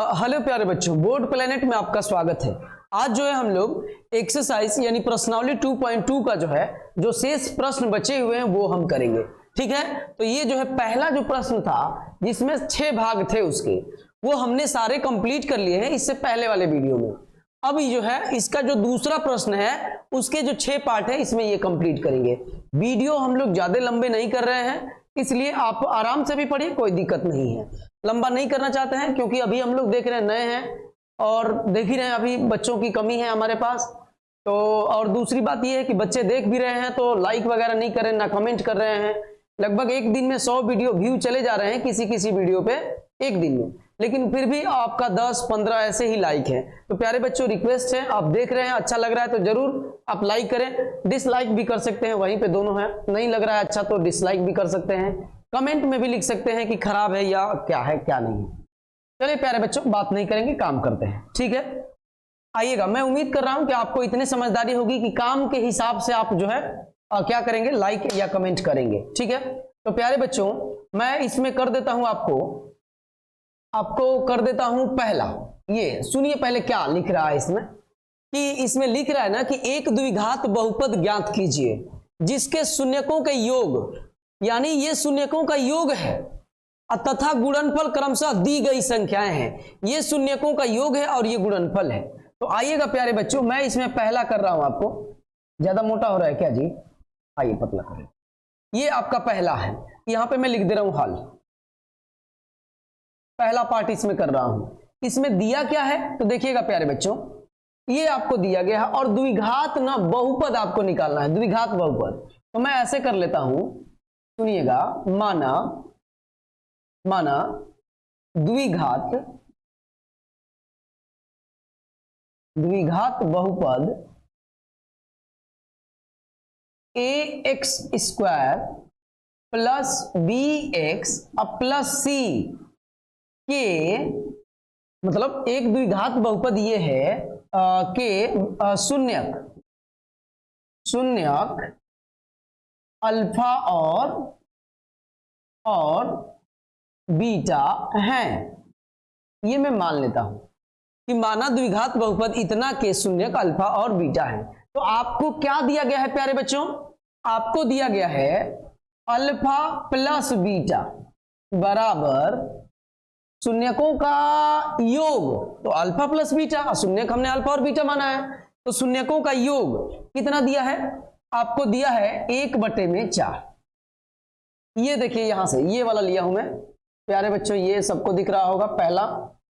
Hello प्यारे बच्चों, board planet में आपका स्वागत है। आज जो है हम लोग एक्सरसाइज यानी प्रश्नावली 2.2 का जो शेष प्रश्न बचे हुए हैं वो हम करेंगे। ठीक है, तो ये जो है पहला जो प्रश्न था जिसमें 6 भाग थे उसके, वो हमने सारे कंप्लीट कर लिए हैं इससे पहले वाले वीडियो में। अब जो है इसका जो दूसरा प्रश्न है उसके जो 6 पार्ट है इसमें ये कंप्लीट करेंगे। वीडियो हम लोग ज्यादा लंबे नहीं कर रहे हैं, इसलिए आप आराम से भी पढ़िए, कोई दिक्कत नहीं है। लंबा नहीं करना चाहते हैं क्योंकि अभी हम लोग देख रहे हैं नए हैं और देख ही रहे हैं अभी बच्चों की कमी है हमारे पास। तो और दूसरी बात यह है कि बच्चे देख भी रहे हैं तो लाइक वगैरह नहीं कर रहे, ना कमेंट कर रहे हैं। लगभग एक दिन में 100 वीडियो व्यू चले जा रहे हैं किसी किसी वीडियो पे एक दिन में, लेकिन फिर भी आपका 10-15 ऐसे ही लाइक है। तो प्यारे बच्चों रिक्वेस्ट है, आप देख रहे हैं अच्छा लग रहा है तो जरूर आप लाइक करें, डिसलाइक भी कर सकते हैं, वहीं पे दोनों है। नहीं लग रहा है अच्छा तो डिसलाइक भी कर सकते हैं, कमेंट में भी लिख सकते हैं कि खराब है या क्या है क्या नहीं है। चलिए प्यारे बच्चों बात नहीं करेंगे, काम करते हैं। ठीक है, आइएगा। मैं उम्मीद कर रहा हूं कि आपको इतनी समझदारी होगी कि काम के हिसाब से आप जो है क्या करेंगे, लाइक या कमेंट करेंगे। ठीक है, तो प्यारे बच्चों मैं इसमें कर देता हूं, आपको कर देता हूं पहला। ये सुनिए पहले क्या लिख रहा है इसमें, कि इसमें लिख रहा है ना कि एक द्विघात बहुपद ज्ञात कीजिए जिसके शून्यकों के योग, यानी ये शून्यकों का योग है तथा गुणनफल क्रमशः दी गई संख्याएं हैं। ये शून्यकों का योग है और ये गुणनफल है। तो आइएगा प्यारे बच्चों, मैं इसमें पहला कर रहा हूं। आपको ज्यादा मोटा हो रहा है क्या जी? आइए पतला करें। ये आपका पहला है, यहां पे मैं लिख दे रहा हूं हल। पहला पार्ट इसमें कर रहा हूं। इसमें दिया क्या है तो देखिएगा प्यारे बच्चों, ये आपको दिया गया है और द्विघात ना बहुपद आपको निकालना है, द्विघात बहुपद। तो मैं ऐसे कर लेता हूं, सुनिएगा। माना द्विघात बहुपद ax² plus bx plus c के, मतलब एक द्विघात बहुपद ये है के शून्यक अल्फा और बीटा हैं। ये मैं मान लेता हूं कि माना द्विघात बहुपद इतना के शून्यक अल्फा और बीटा है। तो आपको क्या दिया गया है प्यारे बच्चों? आपको दिया गया है अल्फा प्लस बीटा बराबर शून्यकों का योग। तो अल्फा प्लस बीटा, शून्यक हमने अल्फा और बीटा माना है, तो शून्यकों का योग कितना दिया है? आपको दिया है 1/4। ये देखिए यहां से ये वाला लिया हूं मैं प्यारे बच्चों, ये सबको दिख रहा होगा पहला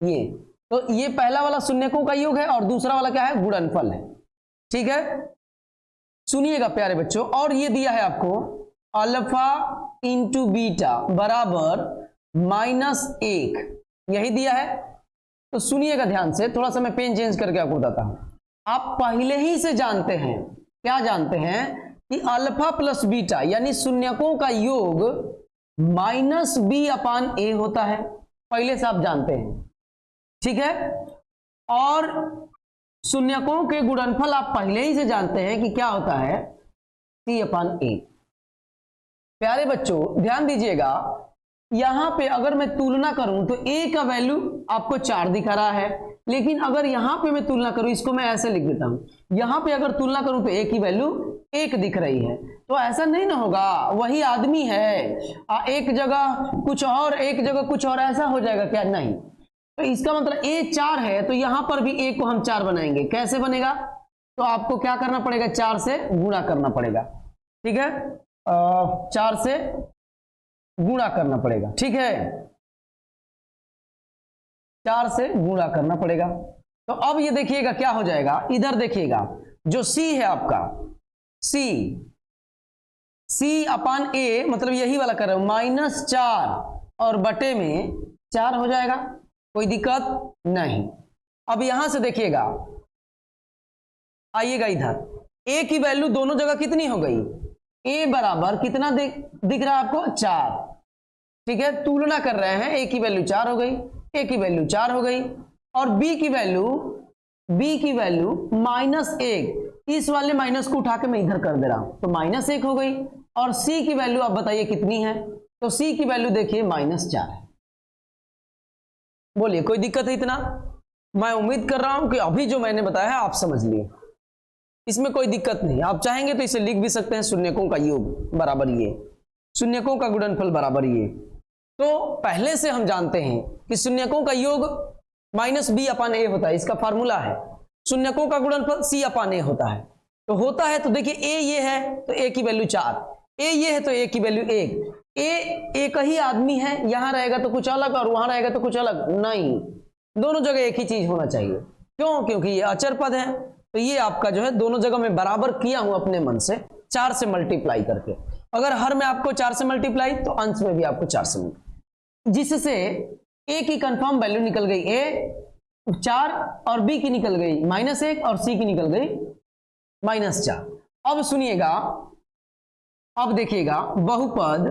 ये। तो ये पहला वाला शून्यकों का योग है और दूसरा वाला क्या है? गुणनफल है। ठीक है, सुनिएगा प्यारे बच्चों। और ये दिया है आपको अल्फा इंटू बीटा बराबर -1, यही दिया है। तो सुनिएगा ध्यान से, थोड़ा सा मैं पेन चेंज करके आपको बताता हूं। आप पहले ही से जानते हैं, क्या जानते हैं कि अल्फा प्लस बीटा यानी शून्यकों का योग -b/a होता है, पहले से आप जानते हैं। ठीक है, और शून्यकों के गुणनफल आप पहले ही से जानते हैं कि क्या होता है, c/a। प्यारे बच्चों ध्यान दीजिएगा, यहां पे अगर मैं तुलना करूं तो a का वैल्यू आपको 4 दिखा रहा है, लेकिन अगर यहां पे मैं तुलना करूं, इसको मैं ऐसे लिख देता हूं, यहां पे अगर तुलना करूं तो a की वैल्यू 1 दिख रही है। तो ऐसा नहीं ना होगा, वही आदमी है, एक जगह कुछ और एक जगह कुछ और, ऐसा हो जाएगा क्या? नहीं। तो इसका मतलब a 4 है तो यहां पर भी a को हम 4 बनाएंगे। कैसे बनेगा? तो आपको क्या करना पड़ेगा? 4 से गुणा करना पड़ेगा। ठीक है, 4 से गुणा करना पड़ेगा। ठीक है, 4 से गुणा करना पड़ेगा। तो अब ये देखिएगा क्या हो जाएगा, इधर देखिएगा जो c है आपका, c/a, मतलब यही वाला कर रहे हो, -4 और बटे में 4 हो जाएगा, कोई दिक्कत नहीं। अब यहां से देखिएगा, आइएगा इधर, a की वैल्यू दोनों जगह कितनी हो गई? a बराबर कितना दिख रहा है आपको? 4। ठीक है, तुलना कर रहे हैं, a की वैल्यू 4 हो गई, a की वैल्यू 4 हो गई, और b की वैल्यू -1, इस वाले माइनस को उठा के मैं इधर कर दे रहा हूं तो -1 हो गई। और c की वैल्यू आप बताइए कितनी है? तो c की वैल्यू देखिए -4 है। बोलिए कोई दिक्कत है इतना? मैं उम्मीद कर रहा हूं कि अभी जो मैंने बताया है आप समझ लिए, इसमें कोई दिक्कत नहीं। आप चाहेंगे तो इसे लिख भी सकते हैं, शून्यकों का योग बराबर ये, शून्यकों का गुणनफल बराबर ये। तो पहले से हम जानते हैं कि शून्यकों का योग -b/a होता है, इसका फार्मूला है। शून्यकों का गुणनफल c/a होता है। तो होता है, तो देखिए a ये है तो a की वैल्यू 4, a ये है तो a की वैल्यू 1। a एक ही आदमी है, यहां रहेगा तो कुछ अलग और वहां रहेगा तो कुछ अलग नहीं, दोनों जगह एक ही चीज होना चाहिए। क्यों? क्योंकि ये अचर पद है। तो ये आपका जो है दोनों जगह मैं बराबर किया हूं अपने मन से 4 से मल्टीप्लाई करके। अगर हर में आपको 4 से मल्टीप्लाई तो अंश में भी आपको 4 से मल्टीप्लाई, जिससे a की कंफर्म वैल्यू निकल गई a 4 और b की निकल गई -1 और c की निकल गई -4। अब सुनिएगा, अब देखिएगा बहुपद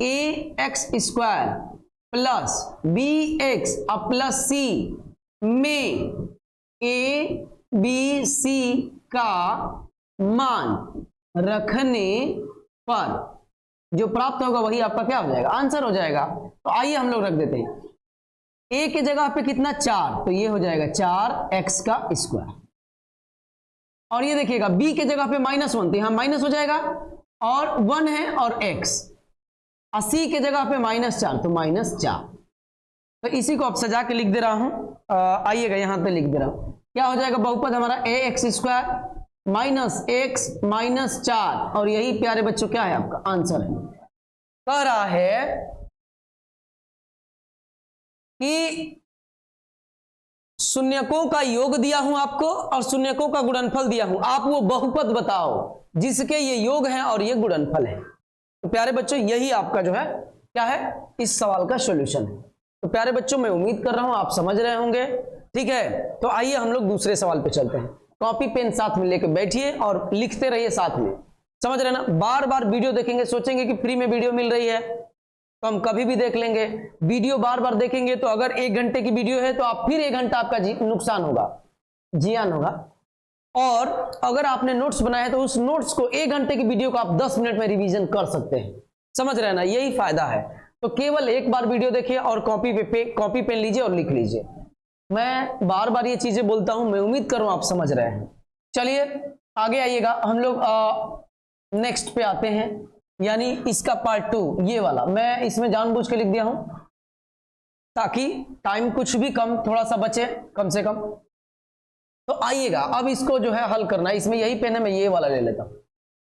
ax² plus bx plus c में a b c का मान रखने पर जो प्राप्त होगा वही आपका क्या हो जाएगा? आंसर हो जाएगा। तो आइए हम लोग रख देते हैं a की जगह पे कितना 4, तो ये हो जाएगा 4x²। और ये देखिएगा b के जगह पे -1, तो यहां माइनस हो जाएगा और 1 है और x, और c के जगह पे -4 तो -4। तो इसी को आप सजा के लिख दे रहा हूं, आइएगा यहां पे लिख दे रहा हूं। क्या हो जाएगा? बहुपद हमारा ax² -x -4, और यही प्यारे बच्चों क्या है आपका आंसर है। कह रहा है कि शून्यकों का योग दिया हूं आपको और शून्यकों का गुणनफल दिया हूं, आप वो बहुपद बताओ जिसके ये योग है और ये गुणनफल है। तो प्यारे बच्चों यही आपका जो है क्या है, इस सवाल का सॉल्यूशन है। तो प्यारे बच्चों मैं उम्मीद कर रहा हूं आप समझ रहे होंगे, ठीक है। तो आइए हम लोग दूसरे सवाल पे चलते हैं। कॉपी पेन साथ में लेके बैठिए और लिखते रहिए साथ में, समझ रहे ना। बार बार वीडियो देखेंगे, सोचेंगे कि फ्री में वीडियो मिल रही है तो हम कभी भी देख लेंगे। वीडियो बार बार देखेंगे तो अगर 1 घंटे की वीडियो है तो आप फिर 1 घंटा आपका नुकसान होगा, जियान होगा। और अगर आपने नोट्स बनाया है तो उस नोट्स को 1 घंटे की वीडियो को आप 10 मिनट में रिवीजन कर सकते हैं, समझ रहे ना, यही फायदा है। तो केवल एक बार वीडियो देखिए और कॉपी पेन लीजिए और लिख लीजिए। मैं बार बार ये चीजें बोलता हूं, मैं उम्मीद करूं आप समझ रहे हैं। चलिए आगे आइएगा, हम लोग नेक्स्ट पे आते हैं, यानी इसका पार्ट 2 ये वाला। मैं इसमें जानबूझ के लिख दिया हूं ताकि टाइम कुछ भी कम थोड़ा सा बचे कम से कम। तो आइएगा अब इसको जो है हल करना है। इसमें यही पेन है, मैं ये वाला ले लेता हूं।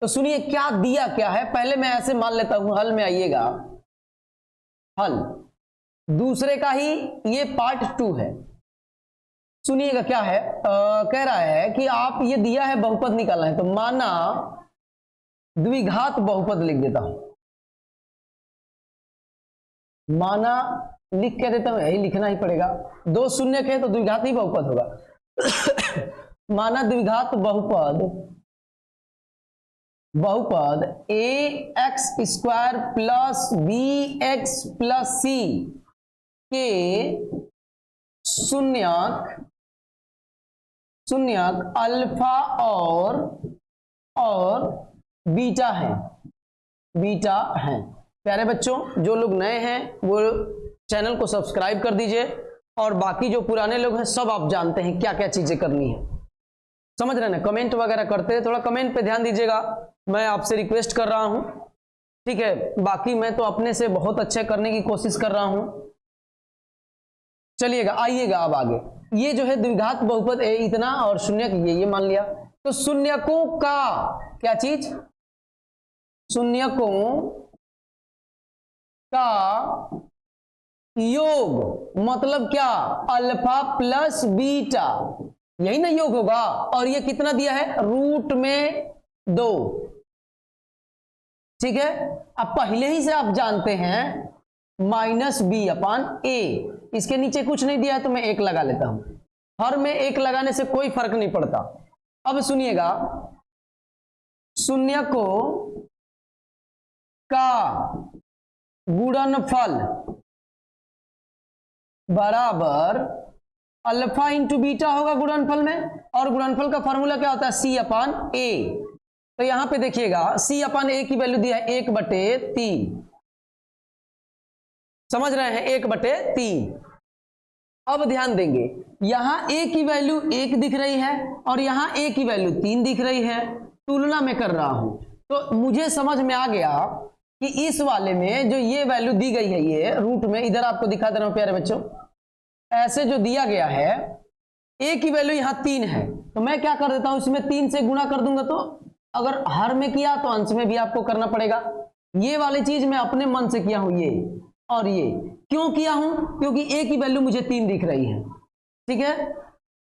तो सुनिए क्या दिया क्या है, पहले मैं ऐसे मान लेता हूं हल में आइएगा। हल दूसरे का ही ये पार्ट 2 है। सुनिएगा क्या है, कह रहा है कि आप ये दिया है बहुपद निकालना है, तो माना द्विघात बहुपद लिख देता हूं। माना लिख के देता हूं, यही लिखना ही पड़ेगा, 2 शून्य के तो द्विघात ही बहुपद होगा। माना द्विघात बहुपद ax² plus bx plus c के शून्यक अल्फा और बीटा है। प्यारे बच्चों जो लोग नए हैं वो चैनल को सब्सक्राइब कर दीजिए, और बाकी जो पुराने लोग हैं सब आप जानते हैं क्या क्या चीजें करनी है, समझ रहे ना। कमेंट वगैरह करते हैं, थोड़ा कमेंट पे ध्यान दीजिएगा, मैं आपसे रिक्वेस्ट कर रहा हूं, ठीक है। बाकी मैं तो अपने से बहुत अच्छे करने की कोशिश कर रहा हूं। चलिएगा आइएगा अब आगे। ये जो है द्विघात बहुपद है इतना, और शून्यक ये मान लिया। तो शून्यकों का क्या चीज, शून्यकों का योग मतलब क्या, अल्फा प्लस बीटा, यही ना योग होगा। और ये कितना दिया है, √2, ठीक है। अब पहले ही से आप जानते हैं -b/a, इसके नीचे कुछ नहीं दिया है तो मैं 1 लगा लेता हूं। हर में 1 लगाने से कोई फर्क नहीं पड़ता। अब सुनिएगा, शून्यकों का गुणनफल बराबर अल्फा इंटू बीटा होगा गुणनफल में, और गुणनफल का फॉर्मूला क्या होता है, c/a। तो यहां पे देखिएगा c/a की वैल्यू दिया है 1/3, समझ रहे हैं, 1/3। अब ध्यान देंगे, यहां a की वैल्यू 1 दिख रही है और यहां a की वैल्यू 3 दिख रही है, तुलना में कर रहा हूं। तो मुझे समझ में आ गया कि इस वाले में जो ये वैल्यू दी गई है, ये रूट में, इधर आपको दिखा दे रहा हूं प्यारे बच्चों, ऐसे जो दिया गया है, a की वैल्यू यहां 3 है, तो मैं क्या कर देता हूं, इसमें 3 से गुणा कर दूंगा। तो अगर हर में किया तो अंश में भी आपको करना पड़ेगा। ये वाली चीज मैं अपने मन से किया हूं, ये और ये क्यों किया हूं, क्योंकि a की वैल्यू मुझे 3 दिख रही है, ठीक है,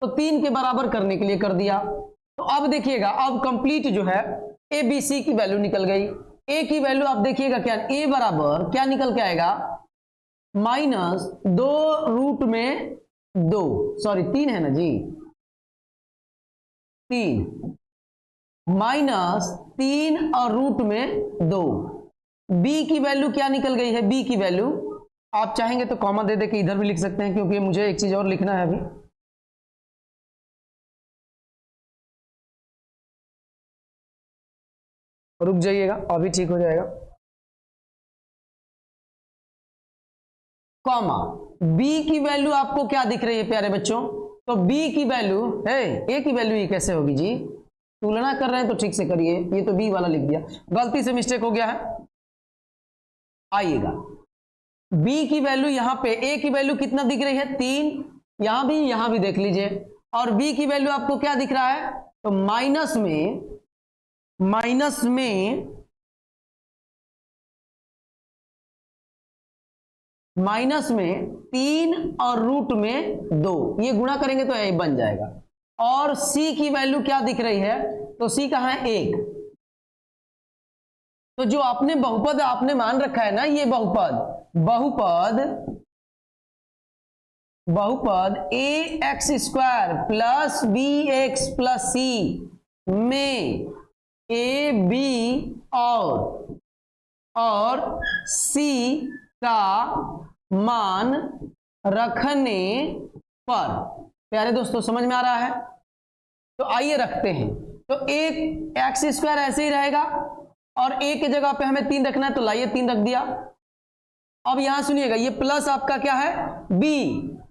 तो 3 के बराबर करने के लिए कर दिया। तो अब देखिएगा, अब कंप्लीट जो है ए बी सी की वैल्यू निकल गई। a की वैल्यू आप देखिएगा क्या, a बराबर क्या निकल के आएगा, -2√2, 3 है ना जी, 3 -3 और √2। b की वैल्यू क्या निकल गई है, b की वैल्यू आप चाहेंगे तो कॉमा दे दे के इधर भी लिख सकते हैं, क्योंकि मुझे एक चीज और लिखना है अभी। रुक जाइएगा, अभी ठीक हो जाएगा। कॉमा b की वैल्यू आपको क्या दिख रही है प्यारे बच्चों, तो b की वैल्यू है, a की वैल्यू ये कैसे होगी जी, तुलना कर रहे हैं तो ठीक से करिए, ये तो b वाला लिख दिया, गलती से मिस्टेक हो गया है। आइएगा, b की वैल्यू यहां पे, a की वैल्यू कितना दिख रही है, 3, यहां भी देख लीजिए, और b की वैल्यू आपको क्या दिख रहा है, तो माइनस में 3 और √2, ये गुणा करेंगे तो ये बन जाएगा। और c की वैल्यू क्या दिख रही है, तो c कहां है, 1। तो जो आपने बहुपद आपने मान रखा है ना, ये बहुपद ax² plus bx plus c में a b और c का मान रखने पर, प्यारे दोस्तों समझ में आ रहा है, तो आइए रखते हैं। तो एक x² ऐसे ही रहेगा और a की जगह पे हमें 3 रखना है, तो लाइए 3 रख दिया। अब यहां सुनिएगा, ये प्लस आपका क्या है, b,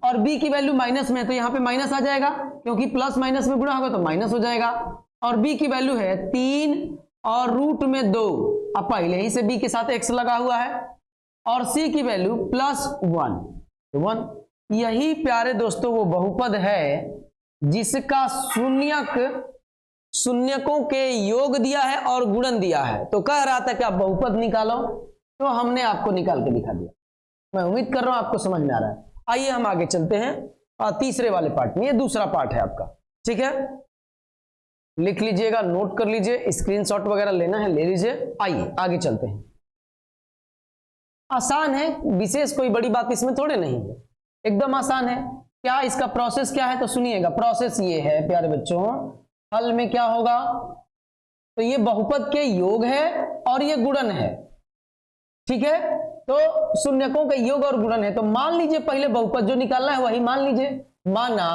और b की वैल्यू माइनस में है, तो यहां पे माइनस आ जाएगा, क्योंकि प्लस माइनस में गुणा होगा तो माइनस हो जाएगा। और b की वैल्यू है 3 और √2, अब पहले ही से b के साथ x लगा हुआ है, और c की वैल्यू +1। यही प्यारे दोस्तों वो बहुपद है जिसका शून्यकों के योग दिया है और गुणन दिया है। तो कह रहा था कि आप बहुपद निकालो, तो हमने आपको निकाल के दिखा दिया। मैं उम्मीद कर रहा हूं आपको समझ में आ रहा है। आइए हम आगे चलते हैं और तीसरे वाले पार्ट में, ये दूसरा पार्ट है आपका, ठीक है, लिख लीजिएगा, नोट कर लीजिए, स्क्रीनशॉट वगैरह लेना है ले लीजिए। आइए आगे चलते हैं, आसान है, विशेष कोई बड़ी बात इसमें थोड़े नहीं है, एकदम आसान है। क्या इसका प्रोसेस क्या है, तो सुनिएगा, प्रोसेस ये है प्यारे बच्चों, हल में क्या होगा, तो ये बहुपद के योग है और ये गुणन है, ठीक है, तो शून्यकों का योग और गुणन है। तो मान लीजिए पहले बहुपद जो निकालना है वही मान लीजिए, माना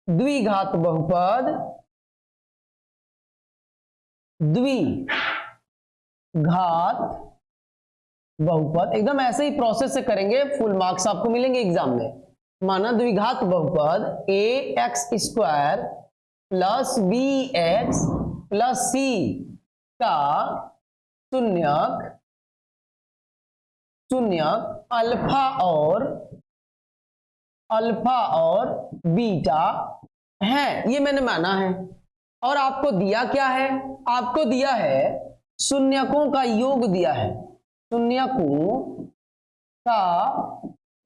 द्विघात बहुपद, एकदम ऐसे ही प्रोसेस से करेंगे, फुल मार्क्स आपको मिलेंगे एग्जाम में। माना द्विघात बहुपद ax² plus bx plus c का शून्यक अल्फा और बीटा है, ये मैंने माना है। और आपको दिया क्या है, आपको दिया है शून्यकों का योग दिया है, शून्यकों का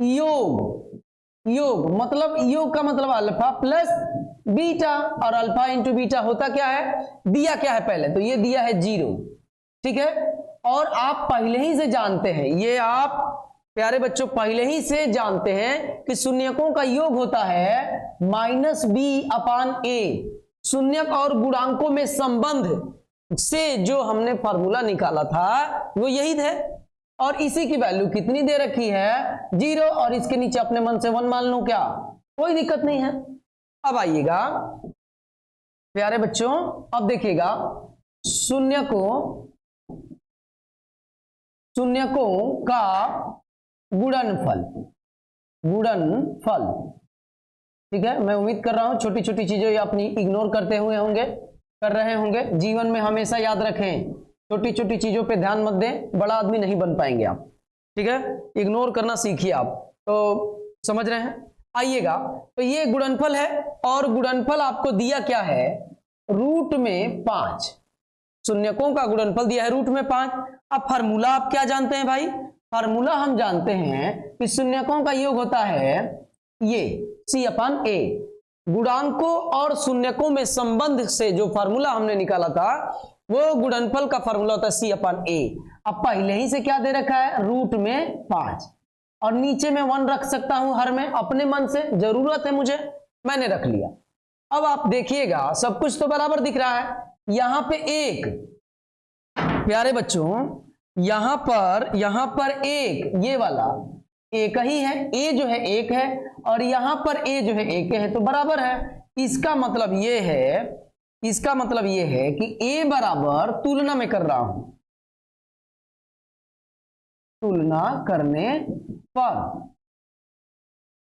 योग मतलब योग का मतलब अल्फा प्लस बीटा, और अल्फा इंटू बीटा होता क्या है, दिया क्या है पहले, तो ये दिया है 0, ठीक है। और आप पहले ही से जानते हैं, ये आप प्यारे बच्चों पहले ही से जानते हैं कि शून्यकों का योग होता है -b/a, शून्यक और गुणांकों में संबंध से जो हमने फार्मूला निकाला था वो यही थे। और इसी की वैल्यू कितनी दे रखी है, 0, और इसके नीचे अपने मन से 1 मान लो, क्या कोई दिक्कत नहीं है। अब आइएगा प्यारे बच्चों, अब देखिएगा शून्यकों का गुणनफल, गुणनफल। ठीक है, मैं उम्मीद कर रहा हूं छोटी छोटी चीजें ये अपनी इग्नोर करते हुए होंगे, कर रहे होंगे। जीवन में हमेशा याद रखें, छोटी छोटी चीजों पे ध्यान मत दें, बड़ा आदमी नहीं बन पाएंगे आप। ठीक है, इग्नोर करना सीखिए आप। तो समझ रहे हैं, आइएगा। तो ये गुणनफल है और गुणनफल आपको दिया क्या है, रूट में 5, शून्यकों का गुणनफल दिया है रूट में 5। अब फार्मूला आप क्या जानते हैं भाई, फार्मूला हम जानते हैं कि शून्यकों का योग होता है ये C/A। गुणांकों और शून्यकों में संबंध से जो फार्मूला हमने निकाला था वो गुणनफल का फार्मूला होता है C/A। अब पहले ही से क्या दे रखा है, रूट में 5 और नीचे में 1 रख सकता हूं हर में, अपने मन से, जरूरत है मुझे, मैंने रख लिया। अब आप देखिएगा सब कुछ तो बराबर दिख रहा है। यहां पे एक, प्यारे बच्चों यहां पर एक, ये वाला एक ही है, ए जो है एक है और यहां पर ए जो है एक है, तो बराबर है। इसका मतलब ये है, इसका मतलब ये है कि ए बराबर, तुलना में कर रहा हूं, तुलना करने पर,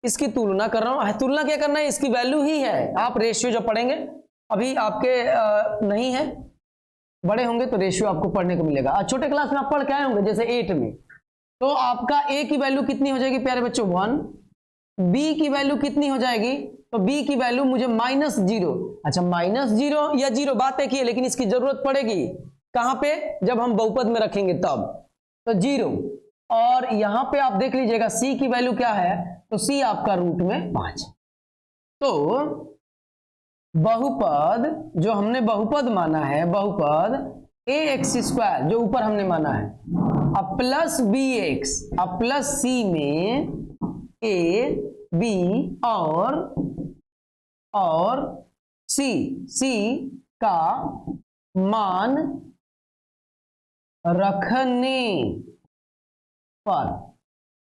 इसकी तुलना कर रहा हूं। तुलना क्या करना है, इसकी वैल्यू ही है। आप रेशियो जो पढ़ेंगे, अभी आपके नहीं है, बड़े होंगे तो रेशियो आपको पढ़ने को मिलेगा। आज छोटे क्लास में आप पढ़ के आए होंगे, जैसे 8 में, तो आपका ए की वैल्यू कितनी हो जाएगी प्यारे बच्चों, 1। बी की वैल्यू कितनी हो जाएगी, तो बी की वैल्यू मुझे -0। अच्छा, -0 या 0 बात एक ही है, लेकिन इसकी जरूरत पड़ेगी कहां पे, जब हम बहुपद में रखेंगे तब, तो 0। और यहां पे आप देख लीजिएगा सी की वैल्यू क्या है, तो सी आपका रूट में 5। तो बहुपद जो हमने बहुपद माना है, बहुपद ax² जो ऊपर हमने माना है, अब प्लस bx, अब प्लस c में a b और c का मान रखने पर,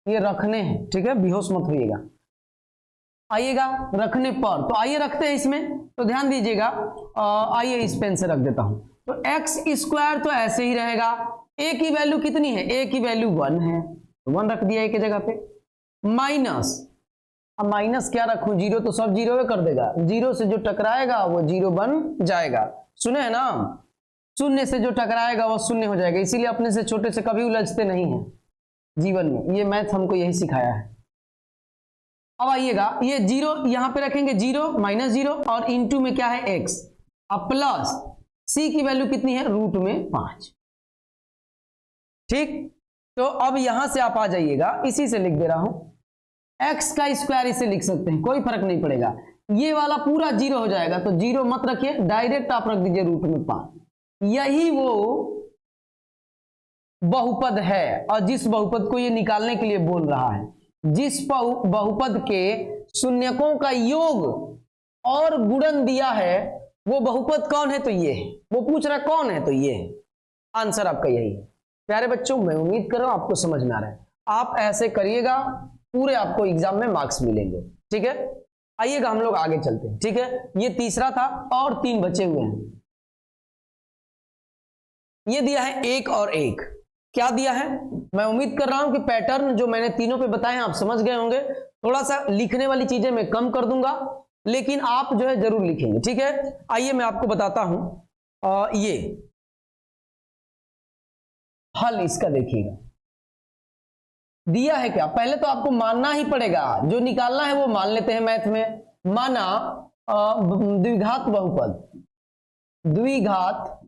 ये रखने हैं, ठीक है, बेहोश मत होइएगा, आइएगा रखने पर। तो आइए रखते हैं इसमें, तो ध्यान दीजिएगा। आइए इस पेन से रख देता हूं। तो x² तो ऐसे ही रहेगा, a की वैल्यू कितनी है, a की वैल्यू 1 है, तो 1 रख दिया a की जगह पे, माइनस, अब माइनस क्या रखूं, 0 तो सब 0 कर देगा, 0 से जो टकराएगा वो 0 बन जाएगा। सुने हैं ना, शून्य से जो टकराएगा वो शून्य हो जाएगा। इसीलिए अपने से छोटे से कभी उलझते नहीं हैं जीवन में, ये मैथ हमको यही सिखाया है। अब आइएगा, ये 0 यहां पे रखेंगे, 0 -0 और इनटू में क्या है x, अब प्लस c की वैल्यू कितनी है, रूट में 5। ठीक, तो अब यहां से आप आ जाइएगा, इसी से लिख दे रहा हूं, x² इसे लिख सकते हैं, कोई फर्क नहीं पड़ेगा। ये वाला पूरा 0 हो जाएगा, तो 0 मत रखिए, डायरेक्ट आप रख दीजिए रूट में 5। यही वो बहुपद है, और जिस बहुपद को ये निकालने के लिए बोल रहा है, जिस बहुपद के शून्यकों का योग और गुणन दिया है, वो बहुपद कौन है, तो ये है। वो पूछ रहा है कौन है, तो ये है। आंसर आपका यही है। प्यारे बच्चों, मैं उम्मीद कर रहा हूं आपको समझ में आ रहा है। आप ऐसे करिएगा, पूरे आपको एग्जाम में मार्क्स मिलेंगे। ठीक है, आइएगा हम लोग आगे चलते हैं। ठीक है, ये तीसरा था और 3 बचे हुए हैं। ये दिया है 1 और 1, क्या दिया है, मैं उम्मीद कर रहा हूं कि पैटर्न जो मैंने तीनों पे बताए हैं आप समझ गए होंगे। थोड़ा सा लिखने वाली चीजें मैं कम कर दूंगा, लेकिन आप जो है जरूर लिखेंगे। ठीक है, आइए मैं आपको बताता हूं। ये हल इसका देखिएगा, दिया है क्या, पहले तो आपको मानना ही पड़ेगा, जो निकालना है वो मान लेते हैं मैथ में। माना द्विघात बहुपद, द्विघात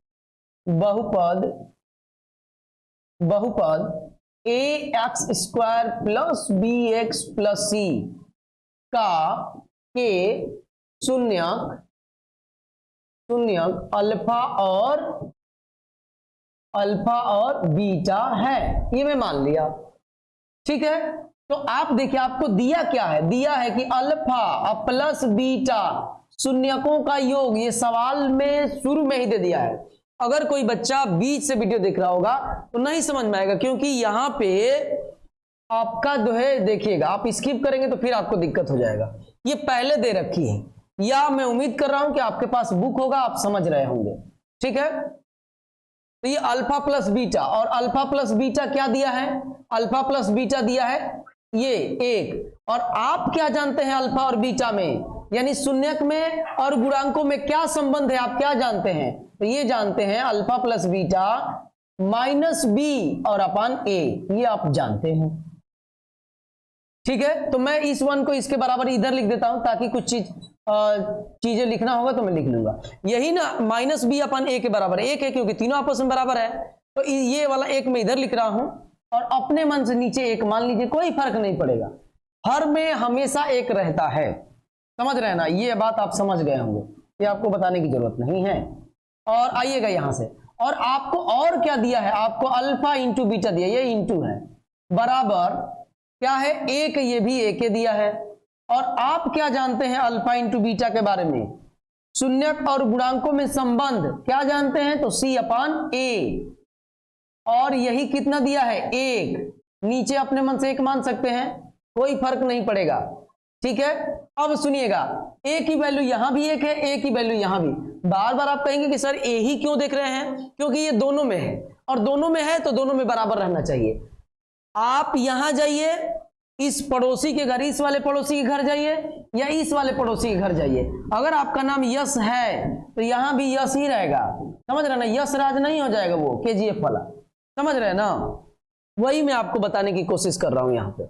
बहुपद ax² plus bx plus c का के शून्यक अल्फा और बीटा है, ये मैं मान लिया। ठीक है, तो आप देखिए आपको दिया क्या है, दिया है कि अल्फा प्लस बीटा शून्यकों का योग, ये सवाल में शुरू में ही दे दिया है। अगर कोई बच्चा बीच से वीडियो देख रहा होगा तो नहीं समझ में आएगा, क्योंकि यहां पे आपका जो है, देखिएगा आप स्किप करेंगे तो फिर आपको दिक्कत हो जाएगा। ये पहले दे रखी है, या मैं उम्मीद कर रहा हूं कि आपके पास बुक होगा, आप समझ रहे होंगे। ठीक है, तो ये अल्फा प्लस बीटा, और अल्फा प्लस बीटा क्या दिया है, अल्फा प्लस बीटा दिया है ये 1। और आप क्या जानते हैं अल्फा और बीटा में, यानी शून्यक में और गुणांकों में क्या संबंध है, आप क्या जानते हैं, तो ये जानते हैं alpha plus beta minus B और अपान ए, ये आप जानते हैं। ठीक है, तो मैं इस वन को इसके बराबर इधर लिख देता हूं, ताकि कुछ चीजें लिखना होगा तो मैं लिख लूंगा। यही ना माइनस बी अपन ए के बराबर है, एक है क्योंकि तीनों आपस में बराबर है, तो ये वाला एक मैं इधर लिख रहा हूं और अपने मन से नीचे एक मान लीजिए, कोई फर्क नहीं पड़ेगा, हर में हमेशा एक रहता है। समझ रहे हैं ना, ये बात आप समझ गए होंगे, ये आपको बताने की जरूरत नहीं है। और आइएगा यहां से, और आपको और क्या दिया है, आपको अल्फा इंटू बीटा दिया, ये इंटू है, बराबर क्या है एक, ये भी एक ही दिया है। और आप क्या जानते हैं अल्फा इंटू बीटा के बारे में, शून्यक और गुणांकों में संबंध क्या जानते हैं, तो सी अपान ए, और यही कितना दिया है, एक, नीचे अपने मन से एक मान सकते हैं, कोई फर्क नहीं पड़ेगा। ठीक है, अब सुनिएगा, ए की वैल्यू यहां भी एक है, ए की वैल्यू यहां भी। बार बार आप कहेंगे कि सर ए ही क्यों देख रहे हैं, क्योंकि ये दोनों में है, और दोनों में है तो दोनों में बराबर रहना चाहिए। आप यहां जाइए, इस पड़ोसी के घर, इस वाले पड़ोसी के घर जाइए, या इस वाले पड़ोसी के घर जाइए, अगर आपका नाम यश है तो यहां भी यश ही रहेगा। समझ रहे ना, यश राज नहीं हो जाएगा वो केजीएफ वाला, समझ रहे ना, वही मैं आपको बताने की कोशिश कर रहा हूं यहां पे।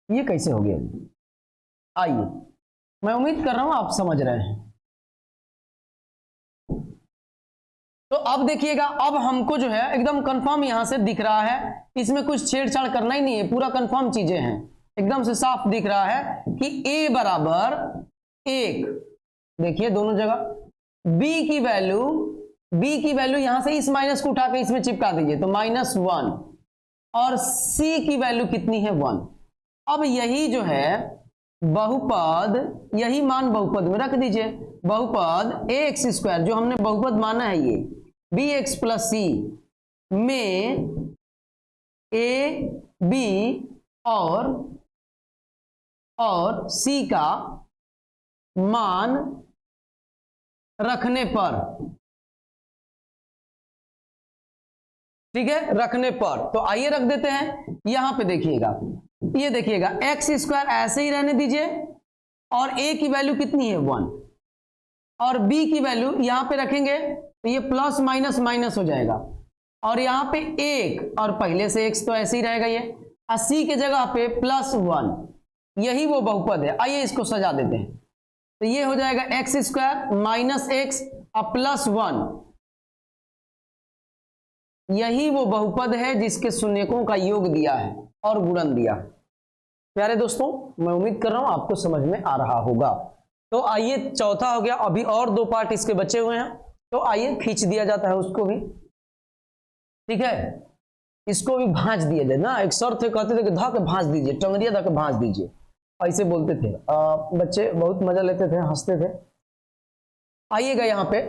ये कैसे हो गया, आइए, मैं उम्मीद कर रहा हूं आप समझ रहे हैं। तो अब देखिएगा, अब हमको जो है एकदम कंफर्म यहां से दिख रहा है, इसमें कुछ छेड़छाड़ करना ही नहीं है, पूरा कंफर्म चीजें हैं, एकदम से साफ दिख रहा है कि a बराबर 1, देखिए दोनों जगह। b की वैल्यू यहां से इस माइनस को उठा के इसमें चिपका दीजिए तो -1, और c की वैल्यू कितनी है 1। अब यही जो है बहुपद, यही मान बहुपद में रख दीजिए, बहुपद ax स्क्वायर जो हमने बहुपद माना है, ये bx प्लस सी में a b और c का मान रखने पर, ठीक है, रखने पर, तो आइए रख देते हैं। यहां पे देखिएगा, ये देखिएगा एक्स स्क्वायर ऐसे ही रहने दीजिए, और a की वैल्यू कितनी है 1, और b की वैल्यू यहां पे रखेंगे तो ये प्लस माइनस माइनस हो जाएगा, और यहां पे 1 और पहले से x तो ऐसे ही रहेगा ये, और c के जगह पे +1, यही वो बहुपद है। आइए इसको सजा देते हैं, तो ये हो जाएगा एक्स स्क्वायर माइनस एक्स और +1, यही वो बहुपद है जिसके शून्यकों का योग दिया है और गुणन दिया है। प्यारे दोस्तों, मैं उम्मीद कर रहा हूं आपको समझ में आ रहा होगा। तो आइए, चौथा हो गया, अभी और 2 पार्ट इसके बचे हुए हैं, तो आइए खींच दिया जाता है उसको भी, ठीक है, इसको भी भांज दिया जाए ना। एक सर थे, कहते थे कि धा के भांज दीजिए, टंगरिया धा के भांज दीजिए, ऐसे बोलते थे, बच्चे बहुत मजा लेते थे, हंसते थे। आइएगा यहां पे,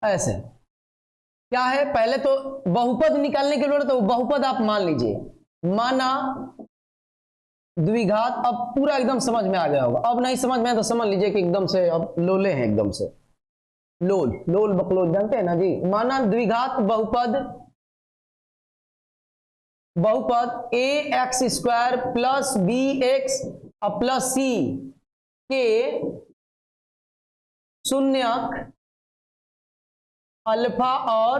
ऐसे क्या है, पहले तो बहुपद निकालने के लिए तो बहुपद आप मान लीजिए, माना द्विघात, अब पूरा एकदम समझ में आ गया होगा। अब नहीं समझ में तो समझ लीजिए कि एकदम से अब लोले हैं, एकदम से लोल बकलोल, जानते हैं ना जी। माना द्विघात बहुपद a x square plus b x और प्लस सी के शून्यक अल्फा और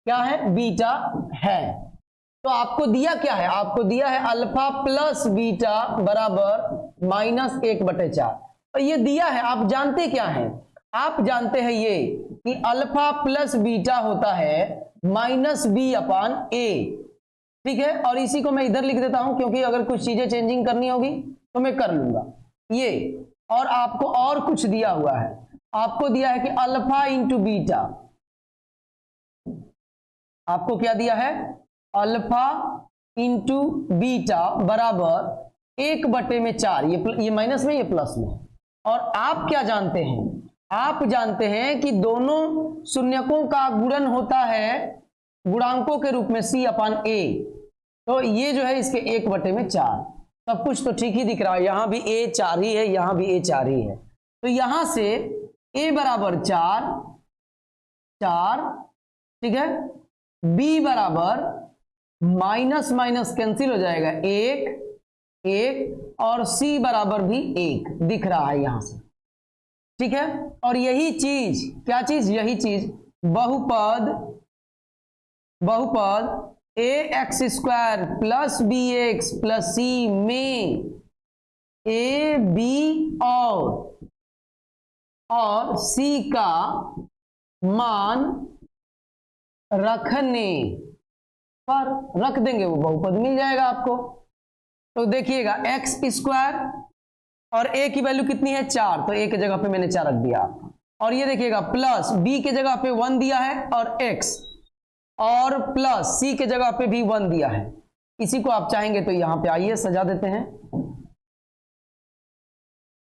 क्या है, बीटा है। तो आपको दिया क्या है, आपको दिया है अल्फा प्लस बीटा बराबर -1/4, और ये दिया है, आप जानते क्या है, आप जानते हैं ये कि अल्फा प्लस बीटा होता है -b/a, ठीक है। और इसी को मैं इधर लिख देता हूं, क्योंकि अगर कुछ चीजें चेंजिंग करनी होगी तो मैं कर लूंगा ये। और आपको और कुछ दिया हुआ है, आपको दिया है कि अल्फा इंटू बीटा, आपको क्या दिया है, अल्फा इंटू बीटा बराबर 1/4, ये माइनस में, ये प्लस में। और आप क्या जानते हैं, आप जानते हैं कि दोनों शून्यकों का गुणन होता है गुणांकों के रूप में c/a, तो ये जो है इसके 1/4। सब कुछ तो ठीक ही दिख रहा है, यहां भी a 4 ही है, यहां भी a 4 ही है। तो यहां से a बराबर 4, 4, ठीक है, b बराबर माइनस माइनस कैंसिल हो जाएगा 1, 1 और c बराबर भी 1 दिख रहा है यहां से, ठीक है। और यही चीज, क्या चीज, यही चीज बहुपद, बहुपद a x square plus b x plus c में ए बी और सी का मान रखने पर रख देंगे, वो बहुपद मिल जाएगा आपको। तो देखिएगा एक्स स्क्वायर और ए की वैल्यू कितनी है 4, तो ए की जगह पे मैंने 4 रख दिया। और ये देखिएगा प्लस बी के जगह पे 1 दिया है और एक्स, और प्लस सी के जगह पे भी 1 दिया है। इसी को आप चाहेंगे तो यहां पे आइए सजा देते हैं,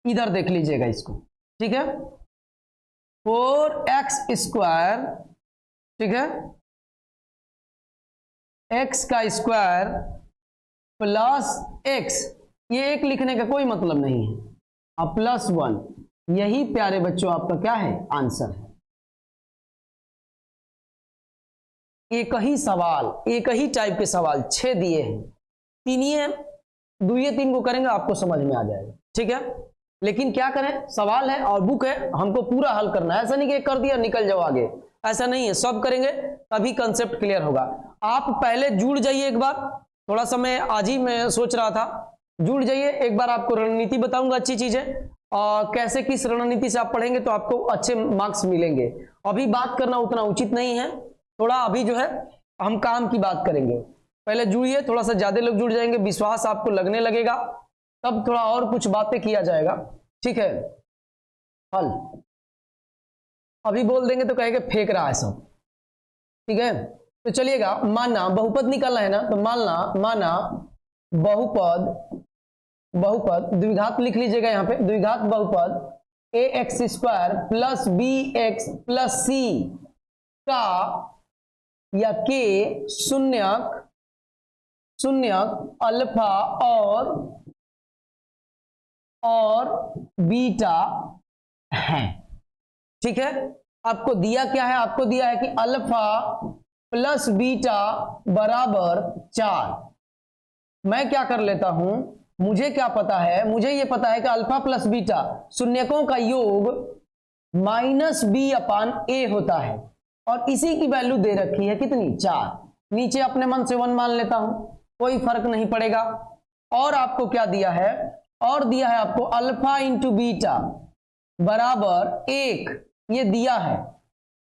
इधर देख लीजिएगा इसको, ठीक है। 4x स्क्वायर, ठीक है, x का स्क्वायर प्लस x, ये एक लिखने का कोई मतलब नहीं है, अब प्लस 1, यही प्यारे बच्चों आपका क्या है, आंसर है। एक ही सवाल, एक ही टाइप के सवाल 6 दिए हैं, 3 को करेंगे आपको समझ में आ जाएगा, ठीक है। लेकिन क्या करें, सवाल है और बुक है, हमको पूरा हल करना है, ऐसा नहीं कि कर दिया निकल जाओ आगे, ऐसा नहीं है, सब करेंगे तभी कंसेप्ट क्लियर होगा। आप पहले जुड़ जाइए एक बार, थोड़ा सा मैं आज ही मैं सोच रहा था, जुड़ जाइए एक बार, आपको रणनीति बताऊंगा, अच्छी चीज है, और कैसे किस रणनीति से आप पढ़ेंगे तो आपको अच्छे मार्क्स मिलेंगे। अभी बात करना उतना उचित नहीं है, थोड़ा अभी जो है हम काम की बात करेंगे। पहले जुड़िए, थोड़ा सा ज्यादा लोग जुड़ जाएंगे, विश्वास आपको लगने लगेगा, तब थोड़ा और कुछ बातें किया जाएगा, ठीक है। हल अभी बोल देंगे तो कहेंगे फेंक रहा है सब, ठीक है। तो चलिएगा, माना बहुपद निकालना है ना, तो माना बहुपद, बहुपद द्विघात लिख लीजिएगा यहाँ पे, द्विघात बहुपद a x square plus b x plus c का या के शून्यक अल्फा और बीटा है, ठीक है। आपको दिया क्या है, आपको दिया है कि अल्फा प्लस बीटा बराबर 4। मैं क्या कर लेता हूं, मुझे क्या पता है, मुझे यह पता है कि अल्फा प्लस बीटा शून्यकों का योग माइनस बी अपान ए होता है, और इसी की वैल्यू दे रखी है कितनी, 4। नीचे अपने मन से 1 मान लेता हूं, कोई फर्क नहीं पड़ेगा। और आपको क्या दिया है, और दिया है आपको अल्फा इंटू बीटा बराबर 1, ये दिया है।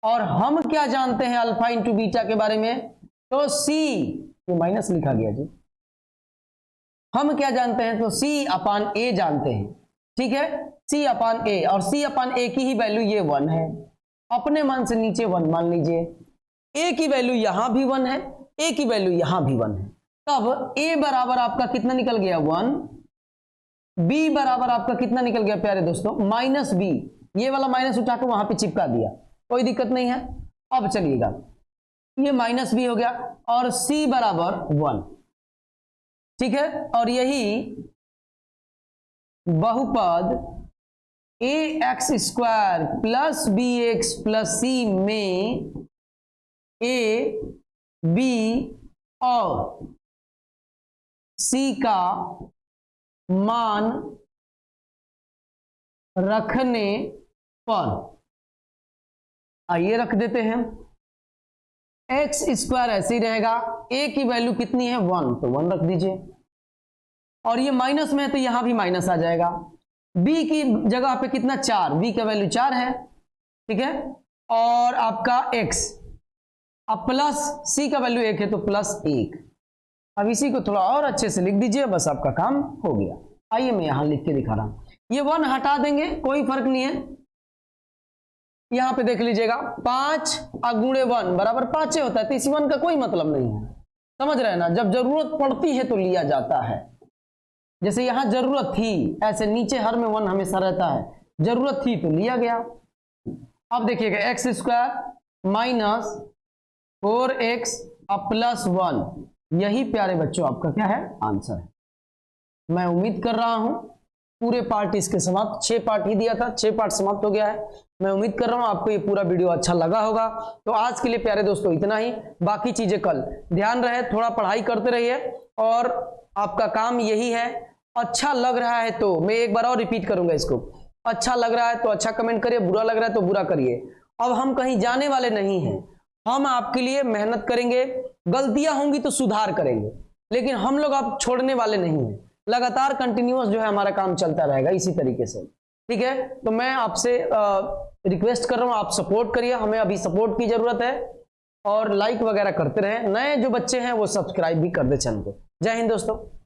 और हम क्या जानते हैं अल्फा इंटू बीटा के बारे में, तो सी, ये माइनस लिखा गया जी, हम क्या जानते हैं, तो सी अपान ए जानते हैं, ठीक है, सी अपान ए, और सी अपान ए की ही वैल्यू ये 1 है, अपने मन से नीचे 1 मान लीजिए। ए की वैल्यू यहां भी 1 है, ए की वैल्यू यहां भी 1 है, तब ए बराबर आपका कितना निकल गया, 1, बी बराबर आपका कितना निकल गया प्यारे दोस्तों, माइनस बी, ये वाला माइनस उठा के वहां पे चिपका दिया, कोई दिक्कत नहीं है। अब चलिएगा, ये माइनस बी हो गया, और सी बराबर 1, ठीक है। और यही बहुपद a x square plus b x plus c में ए बी और सी का मान रखने पर, आइए रख देते हैं, एक्स स्क्वायर ऐसे ही रहेगा, ए की वैल्यू कितनी है 1, तो 1 रख दीजिए, और ये माइनस में है तो यहां भी माइनस आ जाएगा। बी की जगह पे कितना 4, बी का वैल्यू 4 है, ठीक है, और आपका एक्स, अब प्लस सी का वैल्यू 1 है तो प्लस 1। अब इसी को थोड़ा और अच्छे से लिख दीजिए, बस आपका काम हो गया। आइए मैं यहां लिख के दिखा रहा हूं, ये 1 हटा देंगे, कोई फर्क नहीं है, यहां पे देख लीजिएगा 5 गुणे 1 बराबर 5 होता है, तो इसी 1 का कोई मतलब नहीं है, समझ रहे हैं ना। जब जरूरत पड़ती है तो लिया जाता है, जैसे यहां जरूरत थी, ऐसे नीचे हर में 1 हमेशा रहता है, जरूरत थी तो लिया गया। अब देखिएगा x square minus 4x plus 1, यही प्यारे बच्चों आपका क्या है, आंसर है। मैं उम्मीद कर रहा हूं पूरे पार्ट इसके समाप्त, 6 पार्ट ही दिया था, 6 पार्ट समाप्त हो गया है। मैं उम्मीद कर रहा हूं आपको ये पूरा वीडियो अच्छा लगा होगा। तो आज के लिए प्यारे दोस्तों इतना ही, बाकी चीजें कल। ध्यान रहे, थोड़ा पढ़ाई करते रहिए और आपका काम यही है। अच्छा लग रहा है तो, मैं एक बार और रिपीट करूंगा इसको, अच्छा लग रहा है तो अच्छा कमेंट करिए, बुरा लग रहा है तो बुरा करिए। अब हम कहीं जाने वाले नहीं हैं, हम आपके लिए मेहनत करेंगे, गलतियां होंगी तो सुधार करेंगे, लेकिन हम लोग आप छोड़ने वाले नहीं हैं। लगातार कंटिन्यूअस जो है हमारा काम चलता रहेगा इसी तरीके से, ठीक है। तो मैं आपसे रिक्वेस्ट कर रहा हूं, आप सपोर्ट करिए, हमें अभी सपोर्ट की जरूरत है, और लाइक वगैरह करते रहें। नए जो बच्चे हैं वो सब्सक्राइब भी कर दे चैनल को। जय हिंद दोस्तों।